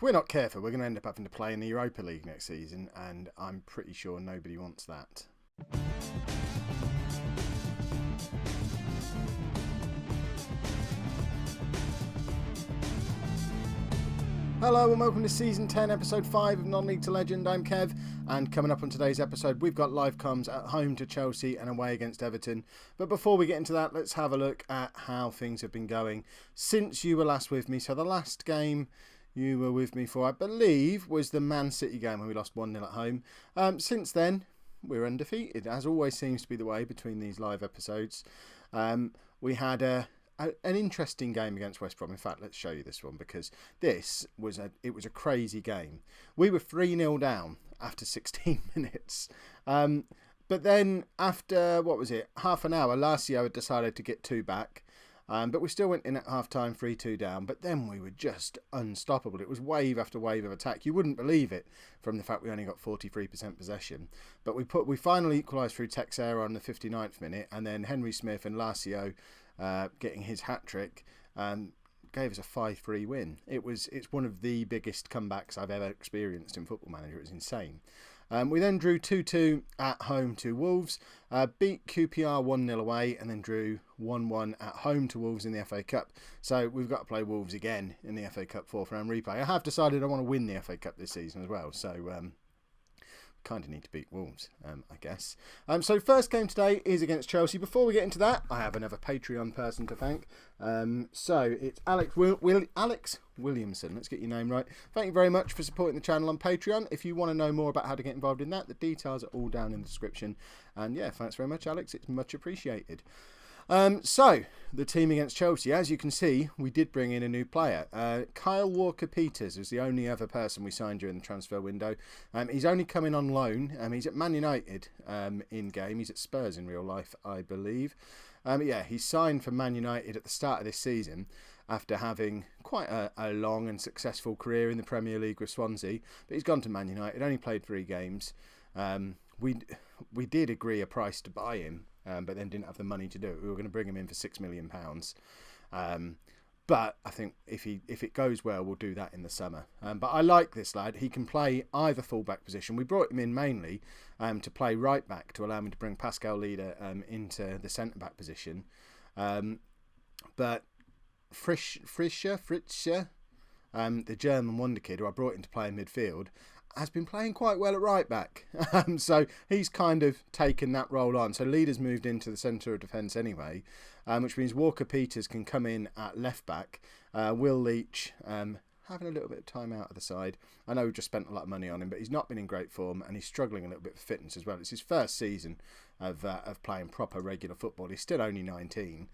if we're not careful, we're going to end up having to play in the Europa League next season, and I'm pretty sure nobody wants that. Hello and welcome to Season 10, Episode 5 of Non-League to Legend. I'm Kev, and coming up on today's episode, we've got live comms at home to Chelsea and away against Everton. But before we get into that, let's have a look at how things have been going since you were last with me. So the last game you were with me for, I believe, was the Man City game when we lost 1-0 at home. Since then, we're undefeated, as always seems to be the way between these live episodes. We had an interesting game against West Brom. In fact, let's show you this one because this was a crazy game. We were 3-0 down after 16 minutes. But then after, half an hour, Lazio had decided to get 2 back. But we still went in at half-time 3-2 down. But then we were just unstoppable. It was wave after wave of attack. You wouldn't believe it from the fact we only got 43% possession. But we finally equalised through Texera on the 59th minute. And then Henry Smith and Lazio getting his hat-trick gave us a 5-3 win. It's one of the biggest comebacks I've ever experienced in Football Manager. It was insane. We then drew 2-2 at home to Wolves, beat QPR 1-0 away, and then drew 1-1 at home to Wolves in the FA Cup. So we've got to play Wolves again in the FA Cup 4th round replay. I have decided I want to win the FA Cup this season as well, so kind of need to beat Wolves, I guess. So first game today is against Chelsea. Before we get into that, I have another Patreon person to thank. So it's Alex Williamson. Let's get your name right. Thank you very much for supporting the channel on Patreon. If you want to know more about how to get involved in that, the details are all down in the description. And yeah, thanks very much, Alex. It's much appreciated. So, the team against Chelsea, as you can see, we did bring in a new player. Kyle Walker-Peters was the only other person we signed during the transfer window. He's only coming on loan. He's at Man United in-game. He's at Spurs in real life, I believe. He signed for Man United at the start of this season after having quite a long and successful career in the Premier League with Swansea. But he's gone to Man United, only played 3 games. We did agree a price to buy him. But then didn't have the money to do it. We were going to bring him in for £6 million. But I think if it goes well, we'll do that in the summer. But I like this lad. He can play either full-back position. We brought him in mainly to play right-back to allow me to bring Pascal Leader into the centre-back position. But Fritsch, the German wonder kid who I brought in to play in midfield, has been playing quite well at right back. So he's kind of taken that role on. So Leader's moved into the centre of defence anyway, which means Walker-Peters can come in at left back. Will Leach having a little bit of time out of the side. I know we've just spent a lot of money on him, but he's not been in great form and he's struggling a little bit for fitness as well. It's his first season of playing proper regular football. He's still only 19.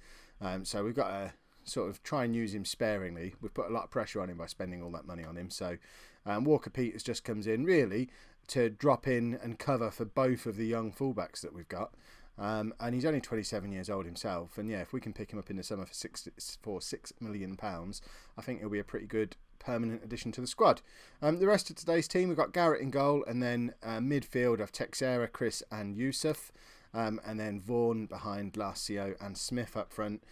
So we've got to sort of try and use him sparingly. We've put a lot of pressure on him by spending all that money on him. So Walker-Peters just comes in really to drop in and cover for both of the young fullbacks that we've got. And he's only 27 years old himself. And yeah, if we can pick him up in the summer for £6 million, I think he'll be a pretty good permanent addition to the squad. The rest of today's team, we've got Garrett in goal, and then midfield of Texera, Chris and Yusuf. And then Vaughan behind Lazio and Smith up front.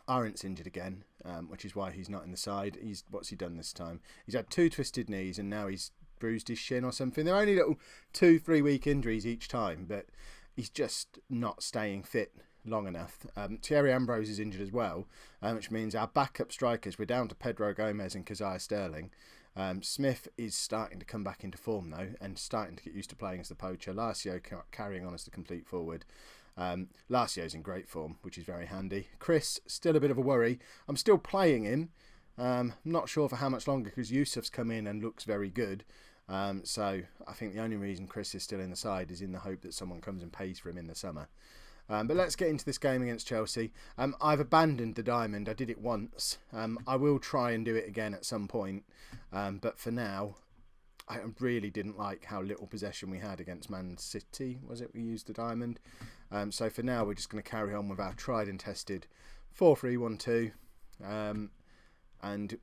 Arendt's injured again, which is why he's not in the side. What's he done this time? He's had 2 twisted knees and now he's bruised his shin or something. They're only little 2-3 week injuries each time, but he's just not staying fit long enough. Thierry Ambrose is injured as well, which means our backup strikers, we're down to Pedro Gomez and Keziah Sterling. Smith is starting to come back into form though and starting to get used to playing as the poacher. Lazio carrying on as the complete forward. Lazio's in great form, which is very handy. Chris, still a bit of a worry. I'm still playing him. Not sure for how much longer because Yusuf's come in and looks very good. So I think the only reason Chris is still in the side is in the hope that someone comes and pays for him in the summer. But let's get into this game against Chelsea. I've abandoned the diamond. I did it once. I will try and do it again at some point. But for now, I really didn't like how little possession we had against Man City. Was it? We used the diamond. So for now, we're just going to carry on with our tried and tested 4-3-1-2. And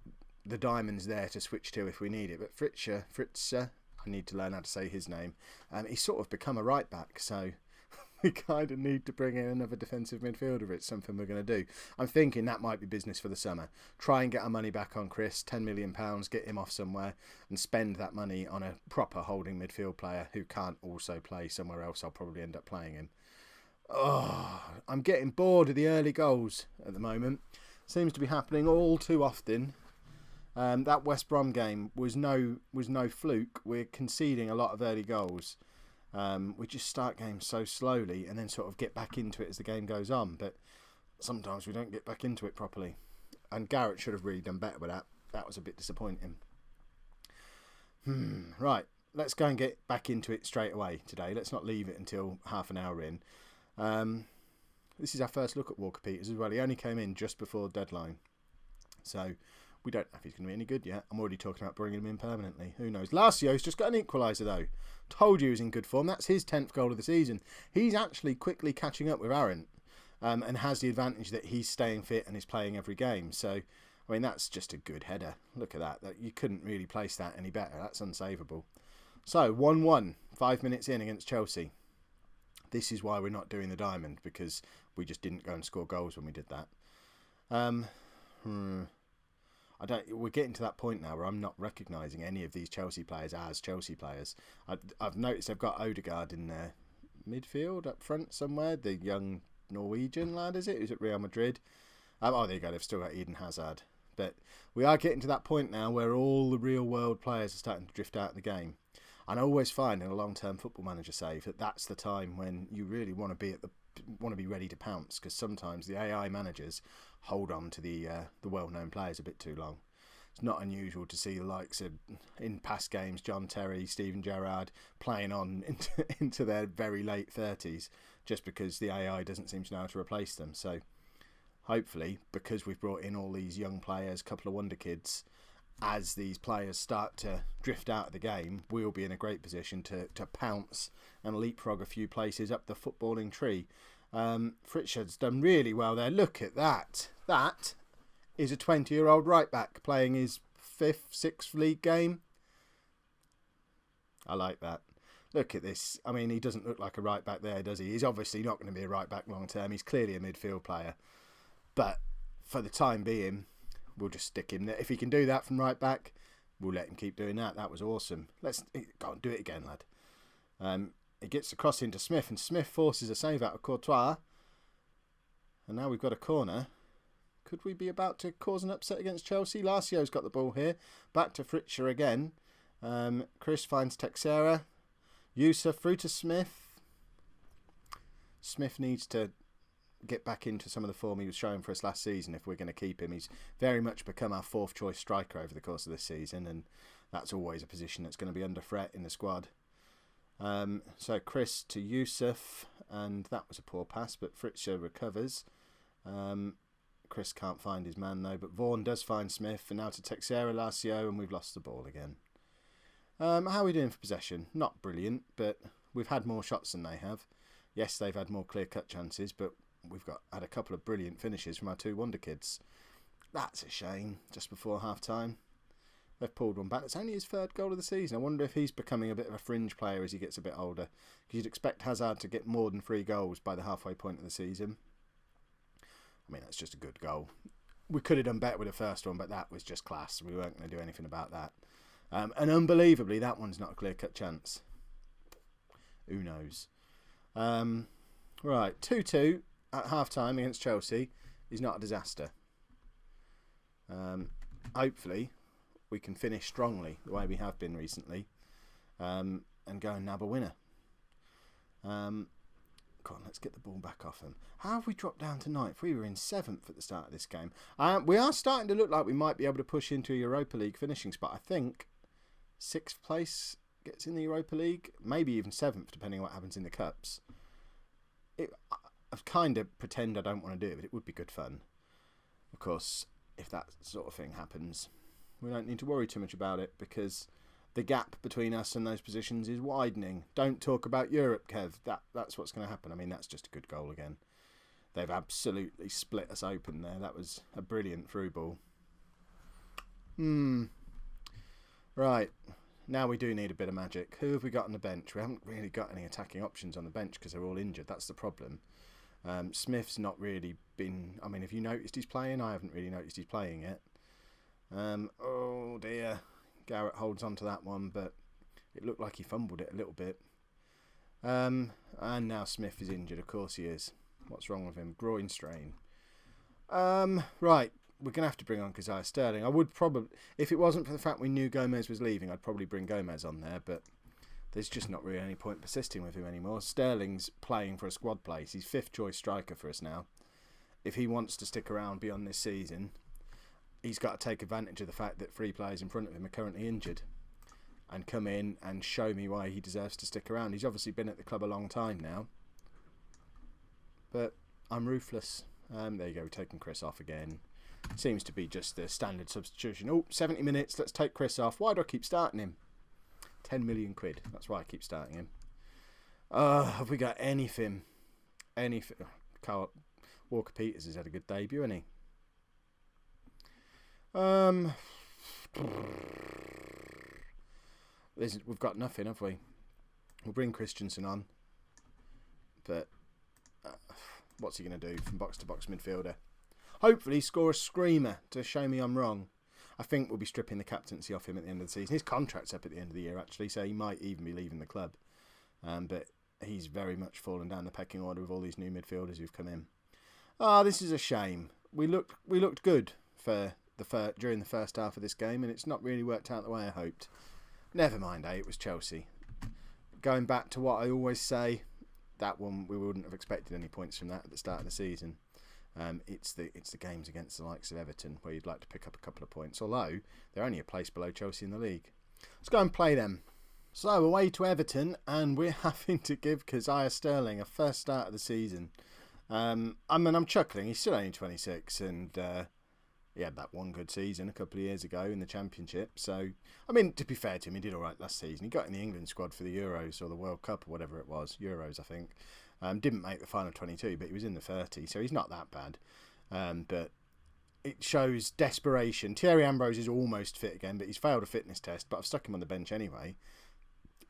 the diamond's there to switch to if we need it. But Fritz, I need to learn how to say his name. He's sort of become a right back. So we kind of need to bring in another defensive midfielder. It's something we're going to do. I'm thinking that might be business for the summer. Try and get our money back on Chris, £10 million, get him off somewhere, and spend that money on a proper holding midfield player who can't also play somewhere else. I'll probably end up playing him. Oh, I'm getting bored of the early goals at the moment. Seems to be happening all too often. That West Brom game was no fluke. We're conceding a lot of early goals. We just start games so slowly and then sort of get back into it as the game goes on. But sometimes we don't get back into it properly. And Garrett should have really done better with that. That was a bit disappointing. Right, let's go and get back into it straight away today. Let's not leave it until half an hour in. This is our first look at Walker Peters as well. He only came in just before deadline. So we don't know if he's going to be any good yet. I'm already talking about bringing him in permanently. Who knows? Larsio's just got an equaliser though. Told you he was in good form. That's his 10th goal of the season. He's actually quickly catching up with Aaron and has the advantage that he's staying fit and is playing every game. So, I mean, that's just a good header. Look at that. You couldn't really place that any better. That's unsavable. So, 1-1, 5 minutes in against Chelsea. This is why we're not doing the diamond, because we just didn't go and score goals when we did that. We're getting to that point now where I'm not recognising any of these Chelsea players as Chelsea players. I've noticed they've got Odegaard in their midfield up front somewhere. The young Norwegian lad, is it? Who's at Real Madrid? There you go. They've still got Eden Hazard. But we are getting to that point now where all the real world players are starting to drift out of the game. And I always find in a long-term Football Manager save that that's the time when you really want to be ready to pounce, because sometimes the AI managers hold on to the well-known players a bit too long. It's not unusual to see the likes of, in past games, John Terry, Steven Gerrard playing on into their very late 30s just because the AI doesn't seem to know how to replace them. So hopefully, because we've brought in all these young players, a couple of wonder kids, as these players start to drift out of the game, we'll be in a great position to pounce and leapfrog a few places up the footballing tree. Fritschard's done really well there. Look at that. That is a 20-year-old right-back playing his 5th, 6th league game. I like that. Look at this. I mean, he doesn't look like a right-back there, does he? He's obviously not going to be a right-back long-term. He's clearly a midfield player. But for the time being, we'll just stick him there. If he can do that from right back, we'll let him keep doing that. That was awesome. Let's go and do it again, lad. It gets across into Smith, and Smith forces a save out of Courtois. And now we've got a corner. Could we be about to cause an upset against Chelsea? Larsio's got the ball here. Back to Fritscher again. Chris finds Texera. Yusuf through to Smith. Smith needs to get back into some of the form he was showing for us last season if we're going to keep him. He's very much become our 4th choice striker over the course of this season, and that's always a position that's going to be under threat in the squad. So Chris to Yusuf, and that was a poor pass, but Fritscher recovers. Chris can't find his man though, but Vaughan does find Smith, and now to Texera, Larcio, and we've lost the ball again. How are we doing for possession? Not brilliant, but we've had more shots than they have. Yes, they've had more clear-cut chances, but we've had a couple of brilliant finishes from our 2 wonder kids. That's a shame, just before half-time. They've pulled one back. It's only his 3rd goal of the season. I wonder if he's becoming a bit of a fringe player as he gets a bit older. Because you'd expect Hazard to get more than 3 goals by the halfway point of the season. I mean, that's just a good goal. We could have done better with the first one, but that was just class. We weren't going to do anything about that. And unbelievably, that one's not a clear-cut chance. Who knows? Right, 2-2 at half-time against Chelsea is not a disaster. Hopefully, we can finish strongly the way we have been recently and go and nab a winner. Come on, let's get the ball back off them. How have we dropped down to 9th? We were in 7th at the start of this game. We are starting to look like we might be able to push into a Europa League finishing spot. I think 6th place gets in the Europa League, maybe even 7th, depending on what happens in the Cups. I kind of pretend I don't want to do it, but it would be good fun. Of course, if that sort of thing happens, we don't need to worry too much about it, because the gap between us and those positions is widening. Don't talk about Europe, Kev. That's what's going to happen. I mean, that's just a good goal again. They've absolutely split us open there. That was a brilliant through ball. Right. Now we do need a bit of magic. Who have we got on the bench? We haven't really got any attacking options on the bench because they're all injured. That's the problem. Smith's not really been... I mean, have you noticed he's playing? I haven't really noticed he's playing yet. Oh dear. Garrett holds on to that one, but it looked like he fumbled it a little bit. And now Smith is injured. Of course he is. What's wrong with him? Groin strain. Right. We're going to have to bring on Keziah Sterling. I would probably... If it wasn't for the fact we knew Gomez was leaving, I'd probably bring Gomez on there, but there's just not really any point persisting with him anymore. Sterling's playing for a squad place. He's 5th choice striker for us now. If he wants to stick around beyond this season, he's got to take advantage of the fact that 3 players in front of him are currently injured and come in and show me why he deserves to stick around. He's obviously been at the club a long time now, but I'm ruthless. There you go, we're taking Chris off again. Seems to be just the standard substitution. Oh, 70 minutes, let's take Chris off. Why do I keep starting him? 10 million quid, that's why I keep starting him. Have we got anything? Anything? Carl Walker Peters has had a good debut, hasn't he? We've got nothing, have we? We'll bring Christensen on, but what's he going to do from box to box midfielder? Hopefully score a screamer to show me I'm wrong. I think we'll be stripping the captaincy off him at the end of the season. His contract's up at the end of the year, actually, so he might even be leaving the club. But he's very much fallen down the pecking order with all these new midfielders who've come in. This is a shame. We looked good for during the first half of this game, and it's not really worked out the way I hoped. Never mind, it was Chelsea. Going back to what I always say, that one we wouldn't have expected any points from that at the start of the season. It's the games against the likes of Everton where you'd like to pick up a couple of points, although they're only a place below Chelsea in the league. Let's go and play them. So away to Everton, and we're having to give Keziah Sterling a first start of the season. I'm chuckling. He's still only 26, and he had that one good season a couple of years ago in the Championship. So, I mean, to be fair to him, he did all right last season. He got in the England squad for the Euros or the World Cup or whatever it was. Euros, I think. Didn't make the final 22, but he was in the 30, so he's not that bad. But it shows desperation. Thierry Ambrose is almost fit again, but he's failed a fitness test, but I've stuck him on the bench anyway,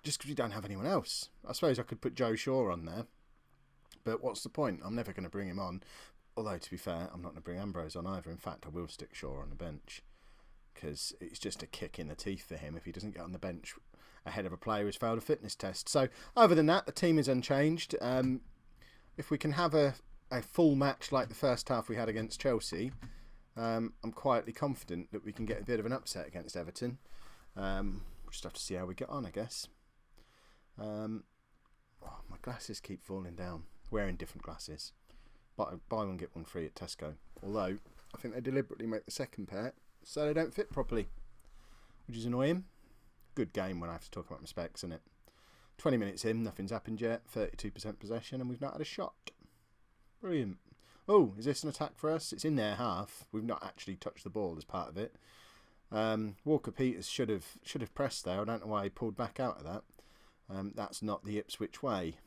just because we don't have anyone else. I suppose I could put Joe Shaw on there, but what's the point? I'm never going to bring him on. Although, to be fair, I'm not going to bring Ambrose on either. In fact, I will stick Shaw on the bench, because it's just a kick in the teeth for him if he doesn't get on the bench ahead of a player who's failed a fitness test. So, other than that, the team is unchanged. If we can have a full match like the first half we had against Chelsea, I'm quietly confident that we can get a bit of an upset against Everton. We'll just have to see how we get on, I guess. My glasses keep falling down. Wearing different glasses. Buy one, get one free at Tesco. Although, I think they deliberately make the second pair so they don't fit properly, which is annoying. Good game when I have to talk about my specs, isn't it? 20 minutes in, nothing's happened yet. 32% possession, and we've not had a shot. Brilliant. Oh, is this an attack for us? It's in their half. We've not actually touched the ball as part of it. Walker Peters should have pressed there. I don't know why he pulled back out of that. That's not the Ipswich way.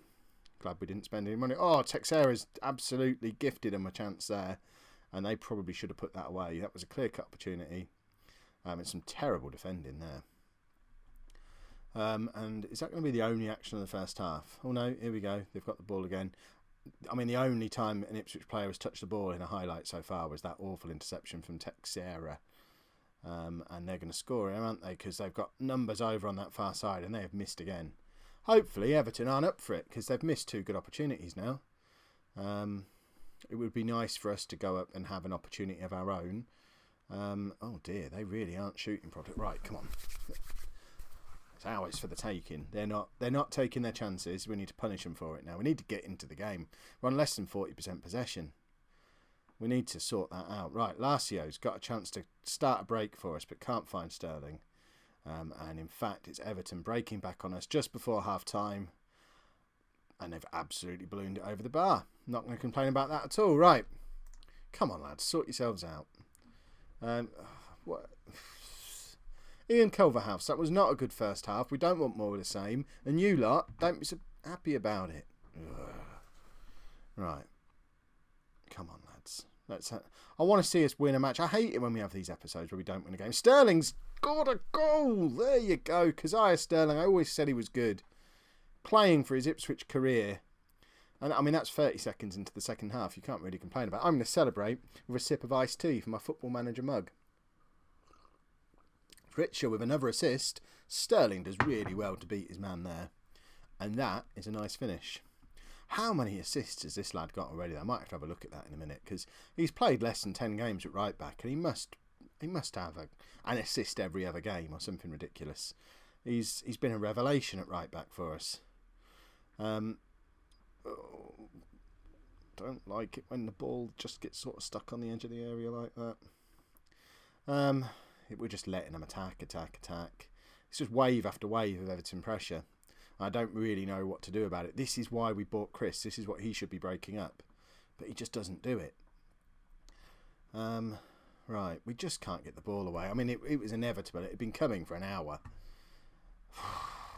Glad we didn't spend any money. Oh, Texera's absolutely gifted them a chance there, and they probably should have put that away. That was a clear-cut opportunity. And some terrible defending there. And is that going to be the only action of the first half? Oh no, here we go. They've got the ball again. I mean, the only time an Ipswich player has touched the ball in a highlight so far was that awful interception from Texera. And they're going to score here, aren't they? Because they've got numbers over on that far side, and they have missed again. Hopefully Everton aren't up for it, because they've missed 2 good opportunities now. It would be nice for us to go up and have an opportunity of our own. Oh dear, they really aren't shooting properly. Right, come on. It's ours for the taking. They're not taking their chances. We need to punish them for it now. We need to get into the game. We're on less than 40% possession. We need to sort that out. Right, Lacio's got a chance to start a break for us, but can't find Sterling. And in fact, it's Everton breaking back on us just before half-time. And they've absolutely ballooned it over the bar. Not going to complain about that at all. Right. Come on, lads. Sort yourselves out. What? Ian Culverhouse, that was not a good first half. We don't want more of the same. And you lot, don't be so happy about it. Ugh. Right. Come on, lads. I want to see us win a match. I hate it when we have these episodes where we don't win a game. Sterling's got a goal. There you go. Keziah Sterling, I always said he was good. Playing for his Ipswich career. And I mean, that's 30 seconds into the second half. You can't really complain about it. I'm going to celebrate with a sip of iced tea from my Football Manager mug. Fritscher with another assist. Sterling does really well to beat his man there. And that is a nice finish. How many assists has this lad got already? I might have to have a look at that in a minute, because he's played less than 10 games at right back, and he must have an assist every other game or something ridiculous. He's been a revelation at right back for us. Don't like it when the ball just gets sort of stuck on the edge of the area like that. We're just letting them attack. It's just wave after wave of Everton pressure. I don't really know what to do about it. This is why we bought Chris. This is what he should be breaking up. But he just doesn't do it. Right, we just can't get the ball away. I mean, it was inevitable. It had been coming for an hour.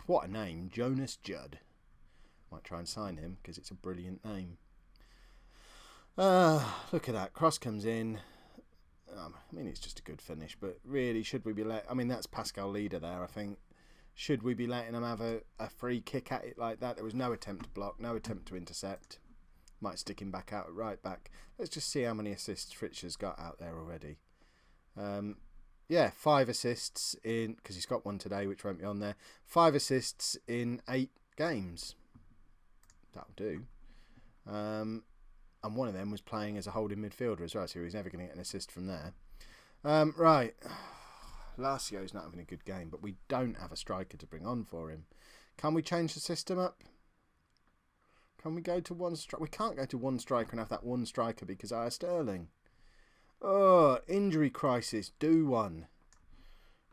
What a name. Jonas Judd. Might try and sign him, because it's a brilliant name. Look at that. Cross comes in. I mean, it's just a good finish. But really, should we be I mean, that's Pascal Leader there, I think. Should we be letting him have a free kick at it like that? There was no attempt to block, no attempt to intercept. Might stick him back out at right back. Let's just see how many assists Fritscher's got out there already. 5 assists in, because he's got one today, which won't be on there. 5 assists in 8 games. That'll do. And one of them was playing as a holding midfielder as well, so he's never going to get an assist from there. Right. Lacio's not having a good game, but we don't have a striker to bring on for him. Can we change the system up? Can we go to one striker? We can't go to one striker and have that one striker because Keziah Sterling. Oh, injury crisis. Do one.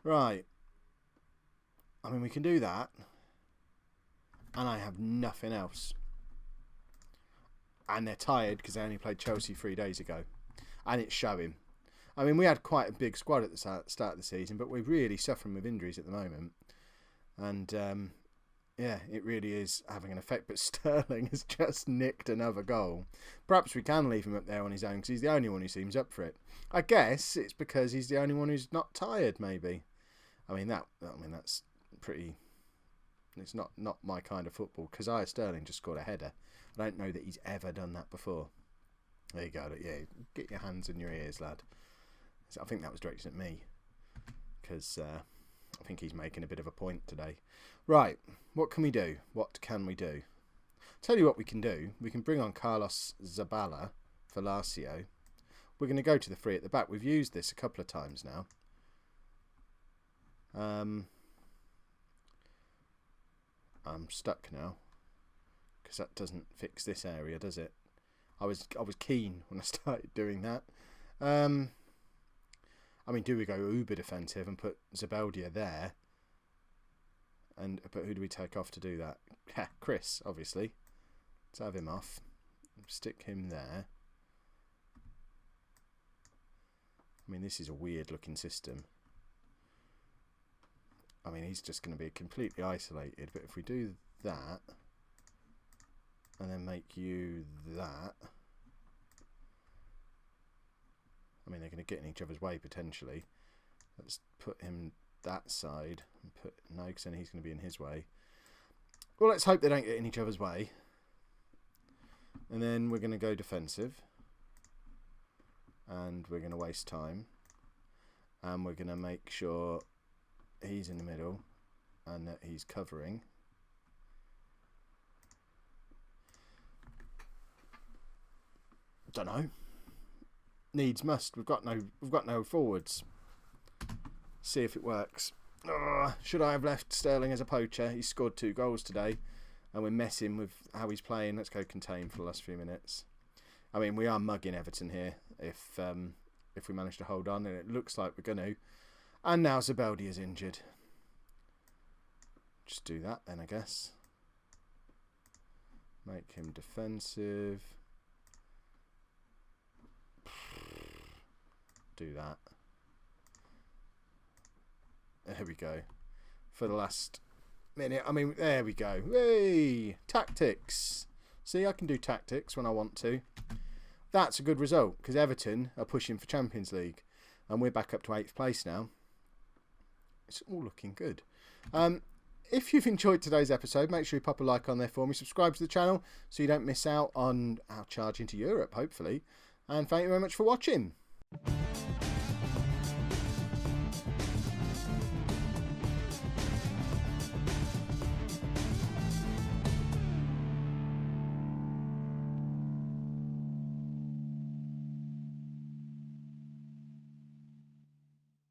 Right. I mean, we can do that. And I have nothing else. And they're tired because they only played Chelsea 3 days ago. And it's showing. I mean, we had quite a big squad at the start of the season, but we're really suffering with injuries at the moment. And, it really is having an effect. But Sterling has just nicked another goal. Perhaps we can leave him up there on his own because he's the only one who seems up for it. I guess it's because he's the only one who's not tired, maybe. I mean, that's pretty... It's not my kind of football. Keziah Sterling just scored a header. I don't know that he's ever done that before. There you go. Yeah, get your hands in your ears, lad. I think that was directed at me because I think he's making a bit of a point today. Right, what can we do? Tell you what we can do. We can bring on Carlos Zabala for Lazio. We're going to go to the 3 at the back. We've used this a couple of times now. I'm stuck now because that doesn't fix this area, does it? I was keen when I started doing that. I mean, do we go uber defensive and put Zabeldia there? But who do we take off to do that? Chris, obviously. Let's have him off. Stick him there. I mean, this is a weird looking system. I mean, he's just going to be completely isolated. But if we do that, and then make you that... I mean, they're going to get in each other's way, potentially. Let's put him that side. No, because then he's going to be in his way. Well, let's hope they don't get in each other's way. And then we're going to go defensive. And we're going to waste time. And we're going to make sure he's in the middle. And that he's covering. Don't know. Needs must. We've got no forwards. See if it works. Should I have left Sterling as a poacher? He's scored 2 goals today, and we're messing with how he's playing. Let's go contain for the last few minutes. I mean, we are mugging Everton here if we manage to hold on, and it looks like we're going to. And now Zabeldi is injured. Just do that then, I guess. Make him defensive. Do that. There we go. For the last minute. I mean, there we go. Hey! Tactics. See, I can do tactics when I want to. That's a good result because Everton are pushing for Champions League and we're back up to 8th place now. It's all looking good. If you've enjoyed today's episode, make sure you pop a like on there for me. Subscribe to the channel so you don't miss out on our charge into Europe, hopefully. And thank you very much for watching.